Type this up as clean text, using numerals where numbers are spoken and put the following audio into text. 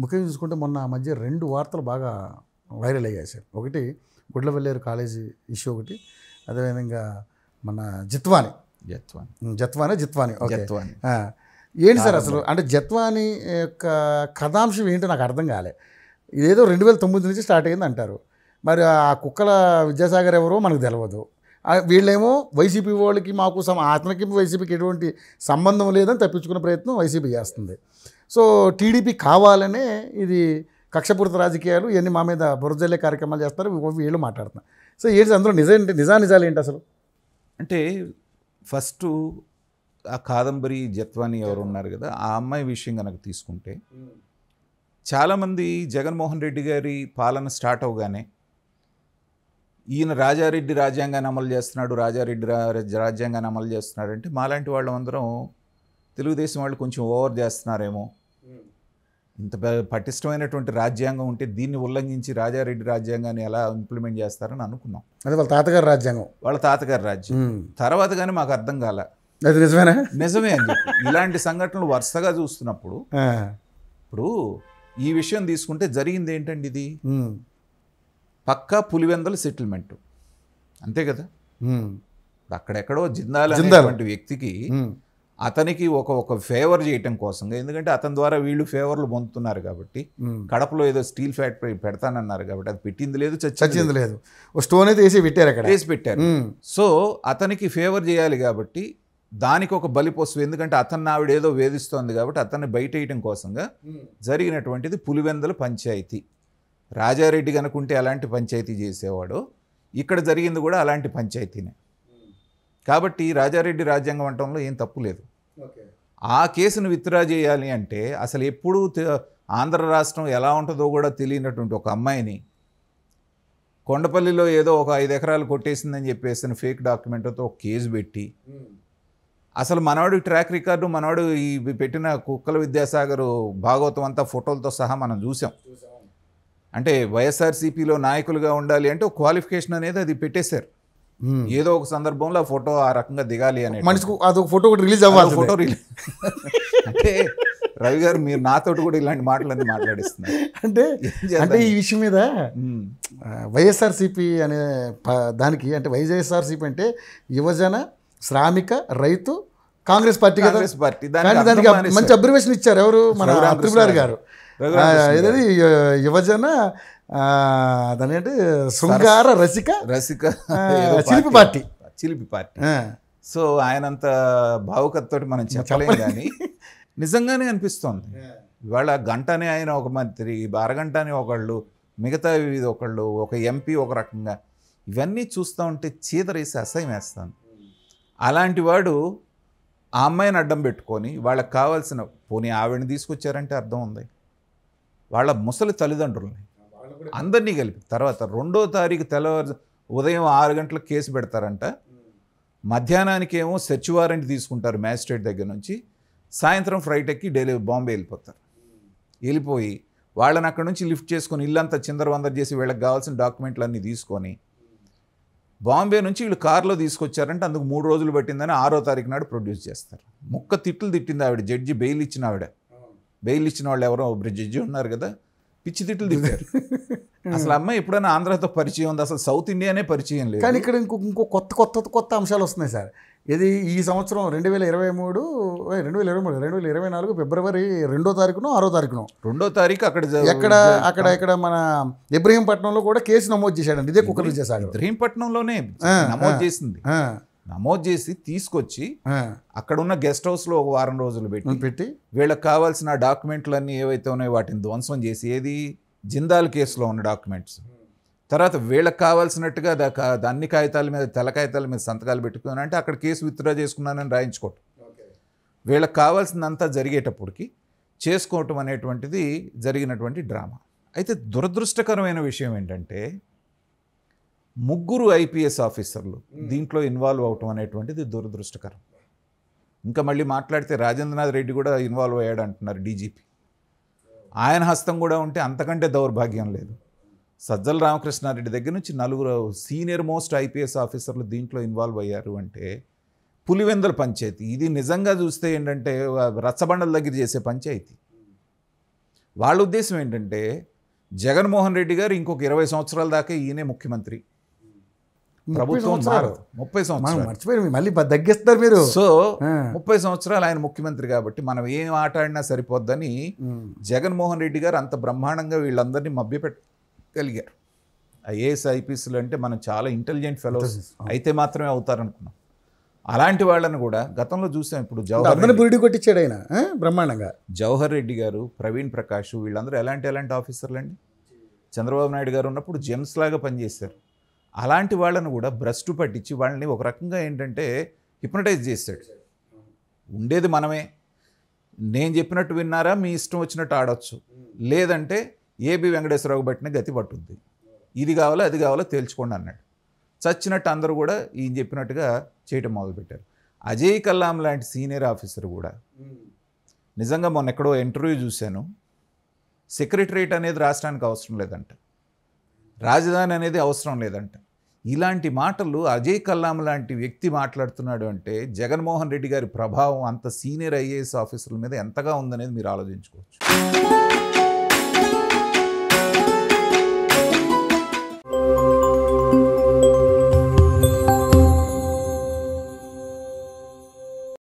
ముఖ్యంగా చూసుకుంటే మొన్న ఆ మధ్య 2 వార్తలు బాగా వైరల్ అయ్యాయి సార్. ఒకటి గుడ్లవల్లేరు కాలేజీ ఇష్యూ ఒకటి, అదేవిధంగా మన జిత్వాని ఓకే. ఏంటి సార్ అసలు అంటే జిత్వాని యొక్క కథాంశం ఏంటో నాకు అర్థం కాలే. ఇదేదో 2009 నుంచి స్టార్ట్ అయింది అంటారు. మరి ఆ కుక్కల విద్యాసాగర్ ఎవరో మనకు తెలియదు. వీళ్ళేమో వైసీపీ వాళ్ళకి మాకు అతనికి వైసీపీకి ఎటువంటి సంబంధం లేదని తప్పించుకునే ప్రయత్నం వైసీపీ చేస్తుంది. సో టీడీపీ కావాలనే ఇది కక్షపూరిత రాజకీయాలు ఇవన్నీ మా మీద బురజల్లే కార్యక్రమాలు చేస్తారు, వీళ్ళు మాట్లాడుతున్నారు. సో ఏంటి అందులో నిజాలు ఏంటి అసలు? అంటే ఫస్ట్ ఆ కాదంబరి జత్వాని ఎవరు ఉన్నారు కదా, ఆ అమ్మాయి విషయం కనుక తీసుకుంటే చాలామంది జగన్మోహన్ రెడ్డి గారి పాలన స్టార్ట్ అవగానే ఈయన రాజారెడ్డి రాజ్యాంగాన్ని అమలు చేస్తున్నాడు, రాజ్యాంగాన్ని అమలు చేస్తున్నాడు అంటే మాలాంటి వాళ్ళందరం తెలుగుదేశం వాళ్ళు కొంచెం ఓవర్ చేస్తున్నారేమో, ఇంత పటిష్టమైనటువంటి రాజ్యాంగం ఉంటే దీన్ని ఉల్లంఘించి రాజారెడ్డి రాజ్యాంగాన్ని ఎలా ఇంప్లిమెంట్ చేస్తారని అనుకున్నాం. అదే వాళ్ళ తాతగారి రాజ్యాంగం, వాళ్ళ తాతగారి రాజ్యం. తర్వాత కానీ మాకు అర్థం కాల, అది నిజమేనా? నిజమే అని చెప్పి ఇలాంటి సంఘటనలు వరుసగా చూస్తున్నప్పుడు ఇప్పుడు ఈ విషయం తీసుకుంటే జరిగింది ఏంటండి, ఇది పక్కా పులివెందల సెటిల్మెంట్ అంతే కదా. అక్కడెక్కడో జిందాల్ వ్యక్తికి అతనికి ఒక ఫేవర్ చేయటం కోసం, ఎందుకంటే అతని ద్వారా వీళ్ళు ఫేవర్లు పొందుతున్నారు కాబట్టి, కడపలో ఏదో స్టీల్ ఫ్యాక్టరీ పెడతానన్నారు కాబట్టి అది పెట్టింది లేదు, చచ్చింది లేదు, స్టోన్ అయితే వేసి పెట్టారు, అక్కడ వేసి పెట్టారు. సో అతనికి ఫేవర్ చేయాలి కాబట్టి దానికి ఒక బలిపోసు, ఎందుకంటే అతన్ని ఆవిడ ఏదో వేధిస్తోంది కాబట్టి అతన్ని బయట వేయటం కోసంగా జరిగినటువంటిది పులివెందల పంచాయతీ. రాజారెడ్డి కనుకుంటే అలాంటి పంచాయతీ చేసేవాడు, ఇక్కడ జరిగింది కూడా అలాంటి పంచాయతీనే కాబట్టి రాజారెడ్డి రాజ్యాంగం అంటంలో ఏం తప్పు లేదు. ఆ కేసును విత్డ్రా చేయాలి అంటే అసలు ఎప్పుడూ ఆంధ్ర రాష్ట్రం ఎలా ఉంటుందో కూడా తెలియనటువంటి ఒక అమ్మాయిని కొండపల్లిలో ఏదో ఒక 5 ఎకరాలు కొట్టేసిందని చెప్పేసిన ఫేక్ డాక్యుమెంట్తో ఒక కేసు పెట్టి, అసలు మనవాడు ట్రాక్ రికార్డు, మనవాడు ఈ పెట్టిన కుక్కల విద్యాసాగర్ భాగవతం అంతా ఫోటోలతో సహా మనం చూసాం. అంటే వైఎస్ఆర్సీపీలో నాయకులుగా ఉండాలి అంటే ఒక క్వాలిఫికేషన్ అనేది అది పెట్టేశారు. ఏదో ఒక సందర్భంలో ఆ ఫోటో ఆ రకంగా దిగాలి అనే మనిషికి అదొక ఫోటో కూడా రిలీజ్ అవ్వాలి. ఫోటో రిలీజ్ అంటే రవి గారు మీరు నాతోటి కూడా ఇలాంటి మాటలన్నీ మాట్లాడిస్తున్నారు. అంటే ఈ విషయం మీద వైఎస్ఆర్సీపీ అనే దానికి, అంటే వైఎస్ఆర్సీపీ అంటే యువజన శ్రామిక రైతు కాంగ్రెస్ పార్టీ కదా, దానికి మంచి అబ్రివేషన్ ఇచ్చారు ఎవరు, మన త్రిపురారి గారు. ఏదది యువజన దాని అంటే శృంగార రసిక చిలిపి పార్టీ. సో ఆయనంత భావుకతతోటి మనం చెప్పలేం, కానీ నిజంగానే అనిపిస్తోంది. ఇవాళ గంటనే ఆయన ఒక మంత్రి, అరగంట అని ఒకళ్ళు, మిగతా ఒకళ్ళు, ఒక ఎంపీ ఒక రకంగా, ఇవన్నీ చూస్తూ ఉంటే చీదరేసి అసహ్యం వేస్తాను. అలాంటి వాడు ఆ అమ్మాయిని అడ్డం పెట్టుకొని వాళ్ళకి కావాల్సిన, పోనీ ఆవిడని తీసుకొచ్చారంటే అర్థం ఉంది, వాళ్ళ ముసలి తల్లిదండ్రులని అందరినీ కలిపి తర్వాత 2వ తారీఖు ఉదయం 6 గంటలకు కేసు పెడతారంట, మధ్యాహ్నానికి ఏమో సెర్చ్ వారెంట్ తీసుకుంటారు మ్యాజిస్ట్రేట్ దగ్గర నుంచి, సాయంత్రం ఫ్లైట్ ఎక్కి బాంబే వెళ్ళిపోయి వాళ్ళని అక్కడ నుంచి లిఫ్ట్ చేసుకొని ఇల్లంతా చిందరవందర చేసి వీళ్ళకి కావాల్సిన డాక్యుమెంట్లు అన్నీ తీసుకొని బాంబే నుంచి వీళ్ళు కారులో తీసుకొచ్చారంటే అందుకు 3 రోజులు పట్టిందని 6వ తారీఖు నాడు ప్రొడ్యూస్ చేస్తారు. తిట్లు తిట్టింది ఆవిడ, జడ్జి బెయిల్ ఇచ్చిన ఆవిడ. బెయిల్ ఇచ్చిన వాళ్ళు ఎవరో జడ్జి ఉన్నారు కదా, పిచ్చి తిట్లు తిట్టారు. అసలు అమ్మాయి ఎప్పుడైనా ఆంధ్రాతో పరిచయం ఉంది, అసలు సౌత్ ఇండియానే పరిచయం లేదు. కానీ ఇక్కడ ఇంకో కొత్త అంశాలు వస్తున్నాయి సార్. ఇది ఈ సంవత్సరం 2024 ఫిబ్రవరి 2వ తారీఖునో 6వ తారీఖునో 2వ తారీఖు అక్కడ మన ఇబ్రహీంపట్నంలో కూడా కేసు నమోదు చేశాడండి. ఇదే కుక్కలు చేశాడు, ఇబ్రహీంపట్నంలోనే నమోదు చేసింది. నమోదు చేసి తీసుకొచ్చి అక్కడ ఉన్న గెస్ట్ హౌస్లో ఒక వారం రోజులు పెట్టి వీళ్ళకి కావాల్సిన డాక్యుమెంట్లన్నీ ఏవైతే ఉన్నాయో వాటిని ధ్వంసం చేసి, ఏది జిందాల్ కేసులో ఉన్న డాక్యుమెంట్స్, తర్వాత వీళ్ళకి కావాల్సినట్టుగా అన్ని కాగితాల మీద, తెల్ల కాగితాల మీద సంతకాలు పెట్టుకుని అంటే అక్కడ కేసు విత్డ్రా చేసుకున్నానని రాయించుకోవటం, వీళ్ళకి కావాల్సిందంతా జరిగేటప్పటికి చేసుకోవటం అనేటువంటిది జరిగినటువంటి డ్రామా. అయితే దురదృష్టకరమైన విషయం ఏంటంటే 3 ఐపీఎస్ ఆఫీసర్లు దీంట్లో ఇన్వాల్వ్ అవటం అనేటువంటిది దురదృష్టకరం. ఇంకా మళ్ళీ మాట్లాడితే రాజేంద్రనాథ్ రెడ్డి కూడా ఇన్వాల్వ్ అయ్యాడు అంటున్నారు డీజీపీ. ఆయన హస్తం కూడా ఉంటే అంతకంటే దౌర్భాగ్యం లేదు. సజ్జల రామకృష్ణారెడ్డి దగ్గర నుంచి 4 సీనియర్ మోస్ట్ ఐపీఎస్ ఆఫీసర్లు దీంట్లో ఇన్వాల్వ్ అయ్యారు అంటే పులివెందల పంచాయతీ ఇది నిజంగా చూస్తే ఏంటంటే రచ్చబండల దగ్గర చేసే పంచాయతీ. వాళ్ళ ఉద్దేశం ఏంటంటే జగన్మోహన్ రెడ్డి గారు ఇంకొక 20 సంవత్సరాల దాకా ఈయనే ముఖ్యమంత్రి, ప్రభుత్వం మారదు. 30 సంవత్సరాలు మర్చిపోయి మళ్ళీ తగ్గిస్తారు మీరు. సో 30 సంవత్సరాలు ఆయన ముఖ్యమంత్రి కాబట్టి మనం ఏం ఆట ఆడినా సరిపోద్దని జగన్మోహన్ రెడ్డి గారు అంత బ్రహ్మాండంగా వీళ్ళందరినీ మభ్యపెట్టగలిగారు. ఐఏఎస్ ఐపీఎస్లు అంటే మనం చాలా ఇంటెలిజెంట్ ఫెలోస్ అయితే మాత్రమే అవుతారనుకున్నాం. అలాంటి వాళ్ళని కూడా గతంలో చూసాం. ఇప్పుడు బురిడి కొట్టించాడు ఆయన బ్రహ్మాండంగా. జవహర్ రెడ్డి గారు, ప్రవీణ్ ప్రకాష్ వీళ్ళందరూ ఎలాంటి ఆఫీసర్లు అండి. చంద్రబాబు నాయుడు గారు ఉన్నప్పుడు జెమ్స్ లాగా పనిచేశారు. అలాంటి వాళ్ళను కూడా భ్రష్టు పట్టించి వాళ్ళని ఒక రకంగా ఏంటంటే హిప్నటైజ్ చేశాడు. ఉండేది మనమే, నేను చెప్పినట్టు విన్నారా, మీ ఇష్టం వచ్చినట్టు ఆడొచ్చు, లేదంటే ఏబి వెంకటేశ్వరరావు పట్టిన గతి పట్టుద్ది, ఇది కావాలో అది కావాలో తేల్చుకోండి అన్నాడు. చచ్చినట్టు అందరూ కూడా ఈయన చెప్పినట్టుగా చేయటం మొదలుపెట్టారు. అజయ్ కల్లాం లాంటి సీనియర్ ఆఫీసర్ కూడా నిజంగా మొన్న ఎక్కడో ఇంటర్వ్యూ చూశాను, సెక్రటరేట్ అనేది రాష్ట్రానికి అవసరం లేదంట, రాజధాని అనేది అవసరం లేదంట. ఇలాంటి మాటలు అజయ్ కల్లాం లాంటి వ్యక్తి మాట్లాడుతున్నాడు అంటే జగన్మోహన్ రెడ్డి గారి ప్రభావం అంత సీనియర్ ఐఏఎస్ ఆఫీసర్ల మీద ఎంతగా ఉందనేది మీరు ఆలోచించుకోవచ్చు.